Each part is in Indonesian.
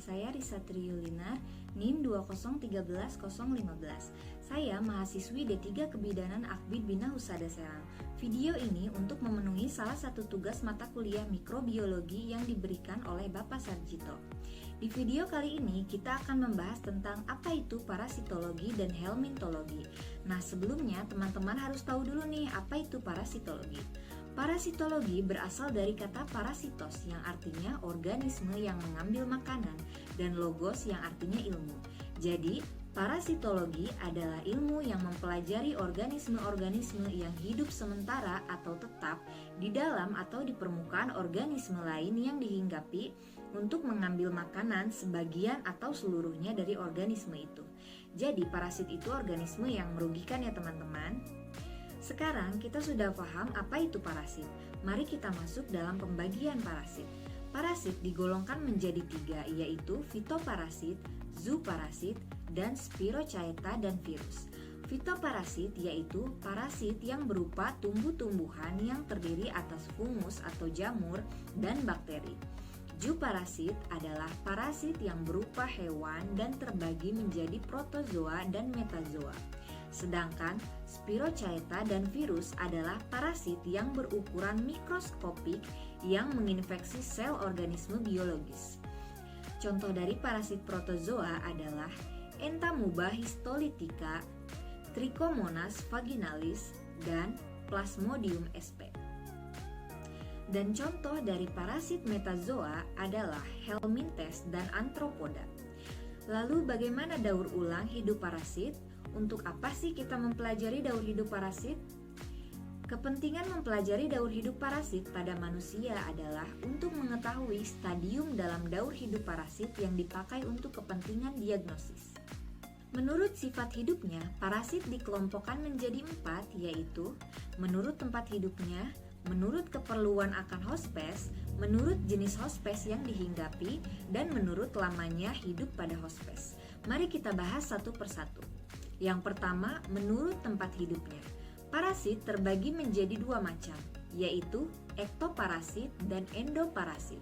saya Risa Triyulina, NIM 2013015. Saya mahasiswi D3 Kebidanan Akbid Bina Husada Serang. Video ini untuk memenuhi salah satu tugas mata kuliah mikrobiologi yang diberikan oleh Bapak Sarjito. Di video kali ini kita akan membahas tentang apa itu parasitologi dan helmintologi. Nah, sebelumnya teman-teman harus tahu dulu nih apa itu parasitologi. Parasitologi berasal dari kata parasitos yang artinya organisme yang mengambil makanan dan logos yang artinya ilmu. Jadi, parasitologi adalah ilmu yang mempelajari organisme-organisme yang hidup sementara atau tetap di dalam atau di permukaan organisme lain yang dihinggapi untuk mengambil makanan sebagian atau seluruhnya dari organisme itu. Jadi, parasit itu organisme yang merugikan ya teman-teman. Sekarang kita sudah paham apa itu parasit. Mari kita masuk dalam pembagian parasit. Parasit digolongkan menjadi 3, yaitu fitoparasit, zooparasit, dan spirochaeta dan virus. Fitoparasit yaitu parasit yang berupa tumbuh-tumbuhan yang terdiri atas fungus atau jamur dan bakteri. Zooparasit adalah parasit yang berupa hewan dan terbagi menjadi protozoa dan metazoa. Sedangkan spirochaeta dan virus adalah parasit yang berukuran mikroskopik yang menginfeksi sel organisme biologis. Contoh dari parasit protozoa adalah Entamuba histolytica, Trichomonas vaginalis, dan Plasmodium sp. Dan contoh dari parasit metazoa adalah Helminthes dan Arthropoda. Lalu bagaimana daur ulang hidup parasit? Untuk apa sih kita mempelajari daur hidup parasit? Kepentingan mempelajari daur hidup parasit pada manusia adalah untuk mengetahui stadium dalam daur hidup parasit yang dipakai untuk kepentingan diagnosis. Menurut sifat hidupnya, parasit dikelompokkan menjadi 4, yaitu menurut tempat hidupnya, menurut keperluan akan hospes, menurut jenis hospes yang dihinggapi, dan menurut lamanya hidup pada hospes. Mari kita bahas satu persatu. Yang pertama, menurut tempat hidupnya. Parasit terbagi menjadi 2 macam, yaitu ektoparasit dan endoparasit.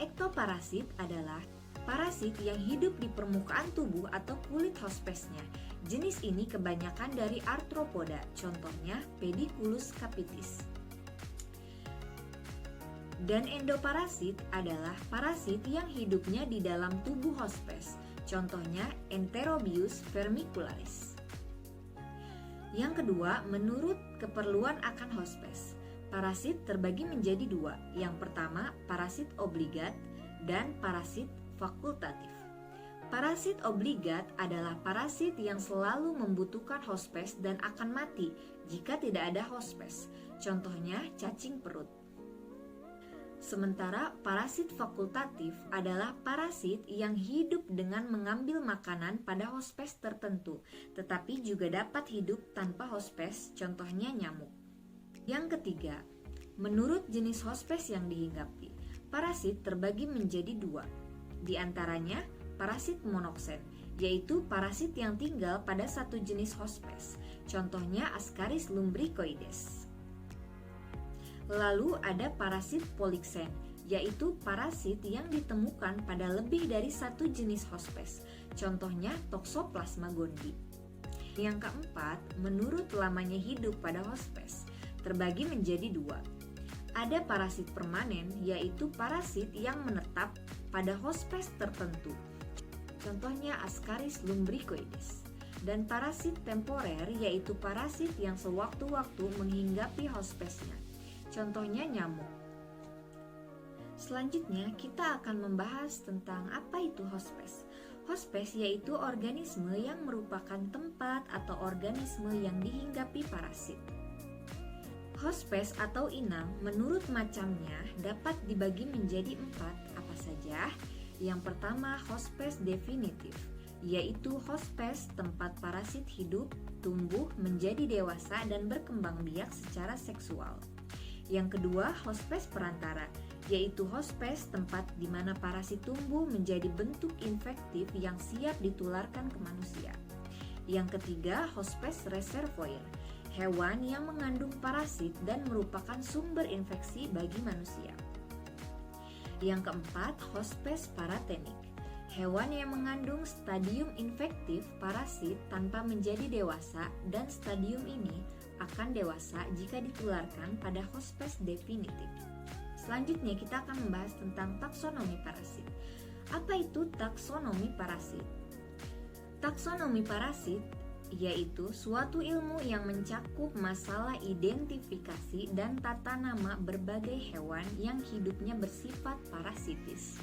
Ektoparasit adalah parasit yang hidup di permukaan tubuh atau kulit hospesnya. Jenis ini kebanyakan dari arthropoda, contohnya Pediculus capitis. Dan endoparasit adalah parasit yang hidupnya di dalam tubuh hospes, contohnya Enterobius vermicularis. Yang kedua, menurut keperluan akan hospes. Parasit terbagi menjadi 2. Yang pertama, parasit obligat dan parasit fakultatif. Parasit obligat adalah parasit yang selalu membutuhkan hospes dan akan mati jika tidak ada hospes. Contohnya cacing perut. Sementara parasit fakultatif adalah parasit yang hidup dengan mengambil makanan pada hospes tertentu, tetapi juga dapat hidup tanpa hospes, contohnya nyamuk. Yang ketiga, menurut jenis hospes yang dihinggapi, parasit terbagi menjadi 2. Di antaranya, parasit monoksen, yaitu parasit yang tinggal pada satu jenis hospes, contohnya Ascaris lumbricoides. Lalu ada parasit poliksen, yaitu parasit yang ditemukan pada lebih dari satu jenis hospes, contohnya Toxoplasma gondii. Yang keempat, menurut lamanya hidup pada hospes, terbagi menjadi 2. Ada parasit permanen, yaitu parasit yang menetap pada hospes tertentu, contohnya Ascaris lumbricoides. Dan parasit temporer, yaitu parasit yang sewaktu-waktu menghinggapi hospesnya, contohnya nyamuk. Selanjutnya kita akan membahas tentang apa itu hospes. Hospes yaitu organisme yang merupakan tempat atau organisme yang dihinggapi parasit. Hospes atau inang menurut macamnya dapat dibagi menjadi 4, apa saja? Yang pertama, hospes definitif, yaitu hospes tempat parasit hidup, tumbuh, menjadi dewasa, dan berkembang biak secara seksual. Yang kedua, hospes perantara, yaitu hospes tempat di mana parasit tumbuh menjadi bentuk infektif yang siap ditularkan ke manusia. Yang ketiga, hospes reservoir, hewan yang mengandung parasit dan merupakan sumber infeksi bagi manusia. Yang keempat, hospes paratenik, hewan yang mengandung stadium infektif parasit tanpa menjadi dewasa, dan stadium ini akan dewasa jika ditularkan pada hospes definitif. Selanjutnya kita akan membahas tentang taksonomi parasit. Apa itu taksonomi parasit? Taksonomi parasit yaitu suatu ilmu yang mencakup masalah identifikasi dan tata nama berbagai hewan yang hidupnya bersifat parasitis.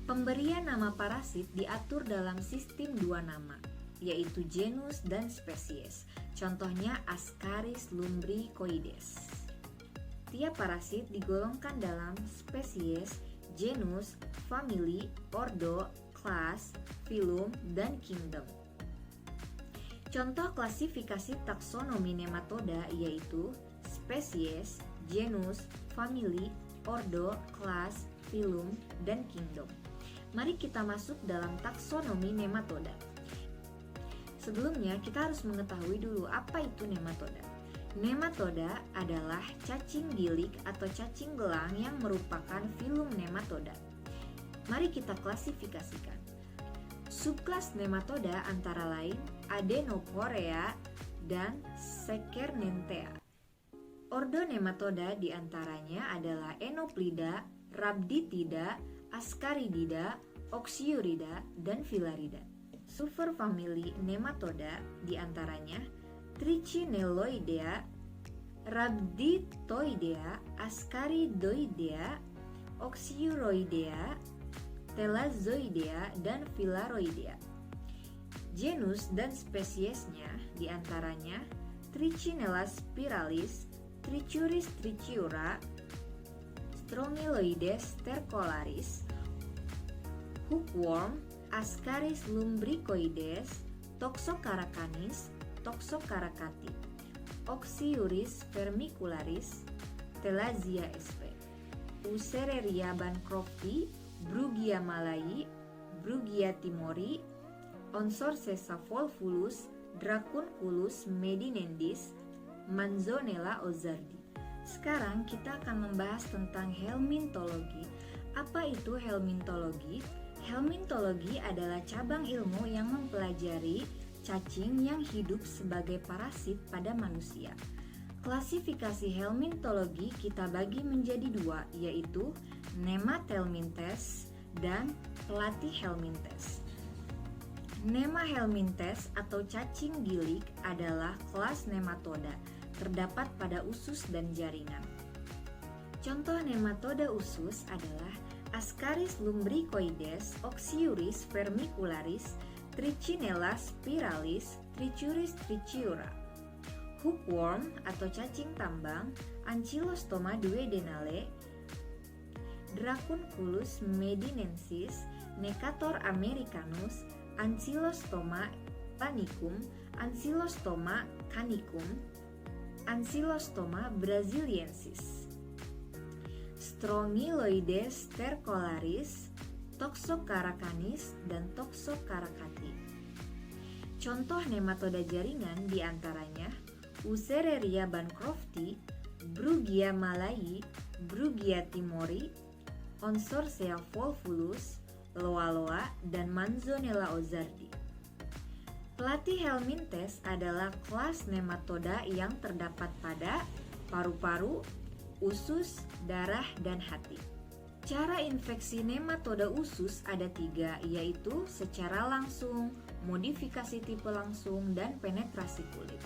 Pemberian nama parasit diatur dalam sistem dua nama, yaitu genus dan spesies. Contohnya Ascaris lumbricoides. Tiap parasit digolongkan dalam spesies, genus, famili, ordo, kelas, filum, dan kingdom. Contoh klasifikasi taksonomi nematoda yaitu spesies, genus, famili, ordo, kelas, filum, dan kingdom. Mari kita masuk dalam taksonomi nematoda. Sebelumnya kita harus mengetahui dulu apa itu nematoda. Nematoda adalah cacing gilik atau cacing gelang yang merupakan filum nematoda. Mari kita klasifikasikan. Subkelas nematoda antara lain Adenoporea dan Sekernentea. Ordo nematoda diantaranya adalah Enoplida, Rhabditida, Ascaridida, Oxyurida, dan Filarida. Superfamili nematoda diantaranya Trichinelloidea, Rhabditoidea, Ascaridoidea, Oxyuroidea, Thelazoidea, dan Filaroidea. Genus dan spesiesnya diantaranya Trichinella spiralis, Trichuris trichiura, Strongyloides stercolaris, hookworm, Ascaris lumbricoides, Toxocaracanis, Toxocaracati, Oxyuris vermicularis, Thelazia sp, Usereria bancrofti, Brugia malayi, Brugia timori, Onsorcessa volvulus, Dracunculus medinendis, Manzonella ozardi. Sekarang kita akan membahas tentang helminthologi. Apa itu helminthologi? Helminthologi adalah cabang ilmu yang mempelajari cacing yang hidup sebagai parasit pada manusia. Klasifikasi helminthologi kita bagi menjadi dua, yaitu Nemathelminthes dan Platyhelminthes. Nemahelminthes atau cacing gilik adalah kelas nematoda, terdapat pada usus dan jaringan. Contoh nematoda usus adalah Ascaris lumbricoides, Oxyuris vermicularis, Trichinella spiralis, Trichuris trichiura. Hookworm atau cacing tambang, Ancylostoma duodenale, Dracunculus medinensis, Necator americanus, Ancylostoma panicum, Ancylostoma canicum, Ancylostoma brasiliensis. Strongyloides stercolaris, Toxocaracanis, dan Toxocaracati. Contoh nematoda jaringan diantaranya Usereria bancrofti, Brugia malayi, Brugia timori, Onsorcea volvulus, Loa-loa, dan Manzonella ozardi. Platyhelminthes adalah kelas nematoda yang terdapat pada paru-paru, usus, darah, dan hati. Cara infeksi nematoda usus ada 3, yaitu secara langsung, modifikasi tipe langsung, dan penetrasi kulit.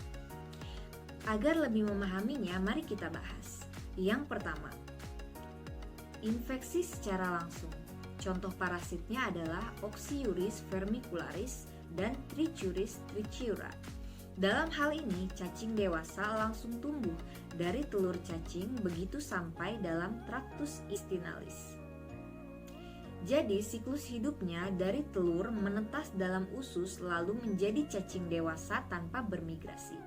Agar lebih memahaminya, mari kita bahas. Yang pertama, infeksi secara langsung. Contoh parasitnya adalah Oxyuris vermicularis dan Trichuris trichiura. Dalam hal ini, cacing dewasa langsung tumbuh dari telur cacing begitu sampai dalam traktus intestinalis. Jadi, siklus hidupnya dari telur menetas dalam usus lalu menjadi cacing dewasa tanpa bermigrasi.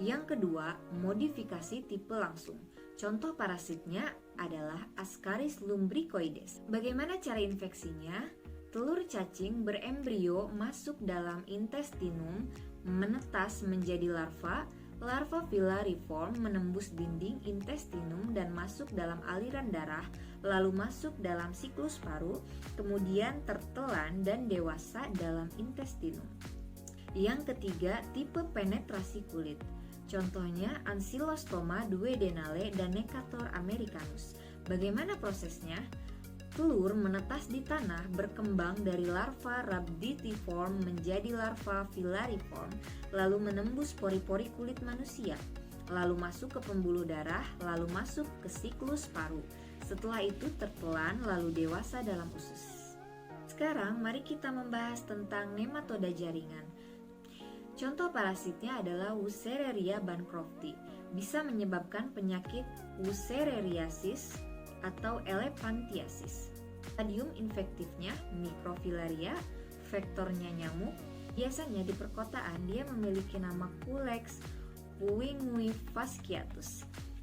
Yang kedua, modifikasi tipe langsung. Contoh parasitnya adalah Ascaris lumbricoides. Bagaimana cara infeksinya? Telur cacing berembrio masuk dalam intestinum, menetas menjadi larva, Larva filariform menembus dinding intestinum dan masuk dalam aliran darah, lalu masuk dalam siklus paru, kemudian tertelan dan dewasa dalam intestinum. Yang ketiga, tipe penetrasi kulit. Contohnya Ancylostoma duodenale dan Necator americanus. Bagaimana prosesnya? Telur menetas di tanah, berkembang dari larva rhabditiform menjadi larva filariform, lalu menembus pori-pori kulit manusia, lalu masuk ke pembuluh darah, lalu masuk ke siklus paru. Setelah itu tertelan lalu dewasa dalam usus. Sekarang mari kita membahas tentang nematoda jaringan. Contoh parasitnya adalah Wuchereria bancrofti, bisa menyebabkan penyakit Wuchereriasis atau elephantiasis. Stadium infektifnya mikrofilaria, vektornya nyamuk. Biasanya di perkotaan dia memiliki nama Culex puingui fasciatus.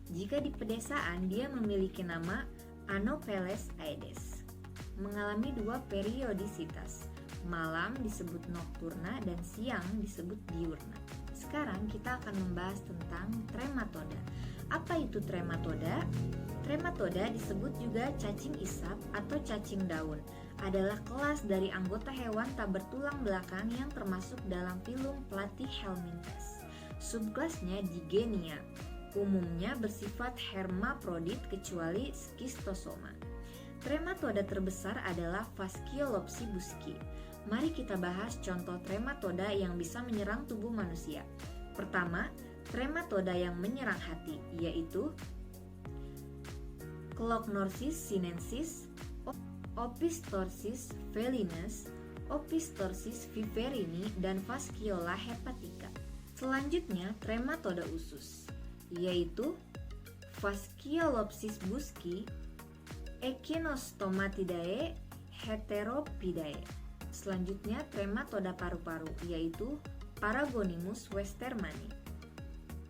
Jika di pedesaan dia memiliki nama Anopheles aedes. Mengalami dua periodisitas. Malam disebut nocturna dan siang disebut diurna. Sekarang kita akan membahas tentang trematoda. Apa itu trematoda? Trematoda disebut juga cacing isap atau cacing daun. Adalah kelas dari anggota hewan tak bertulang belakang yang termasuk dalam filum Platyhelminthes. Subkelasnya Digenia. Umumnya bersifat hermaprodit kecuali Schistosoma. Trematoda terbesar adalah Fasciolopsi busci. Mari kita bahas contoh trematoda yang bisa menyerang tubuh manusia. Pertama, trematoda yang menyerang hati, yaitu Clochnorsis sinensis, Opisthorsis felinus, Opisthorsis viverini, dan Fasciola hepatica. Selanjutnya, trematoda usus, yaitu Fasciolopsis busci, Echinostomatidae, Heteropidae. Selanjutnya, trematoda paru-paru, yaitu Paragonimus westermani.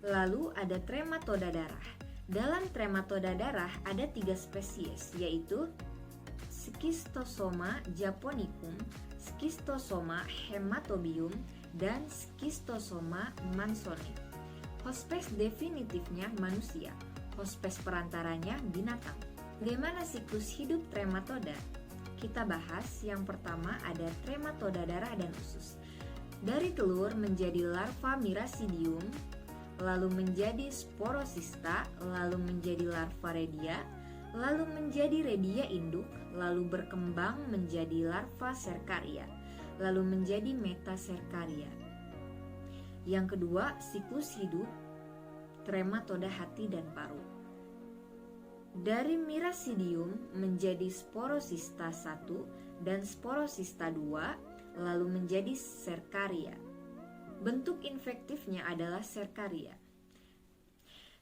Lalu ada trematoda darah. Dalam trematoda darah ada 3 spesies, yaitu Schistosoma japonicum, Schistosoma hematobium, dan Schistosoma mansoni. Hospes definitifnya manusia, hospes perantaranya binatang. Bagaimana siklus hidup trematoda? Kita bahas. Yang pertama ada trematoda darah dan usus. Dari telur menjadi larva miracidium, lalu menjadi sporosista, lalu menjadi larva redia, lalu menjadi redia induk, lalu berkembang menjadi larva serkaria, lalu menjadi metaserkaria. Yang kedua, siklus hidup trematoda hati dan paru. Dari miracidium menjadi sporosista 1 dan sporosista 2, lalu menjadi serkaria. Bentuk infektifnya adalah serkaria.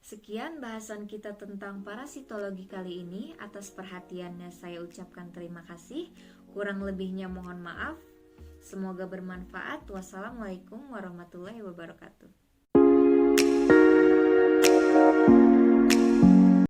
Sekian bahasan kita tentang parasitologi kali ini. Atas perhatiannya saya ucapkan terima kasih. Kurang lebihnya mohon maaf. Semoga bermanfaat. Wassalamualaikum warahmatullahi wabarakatuh.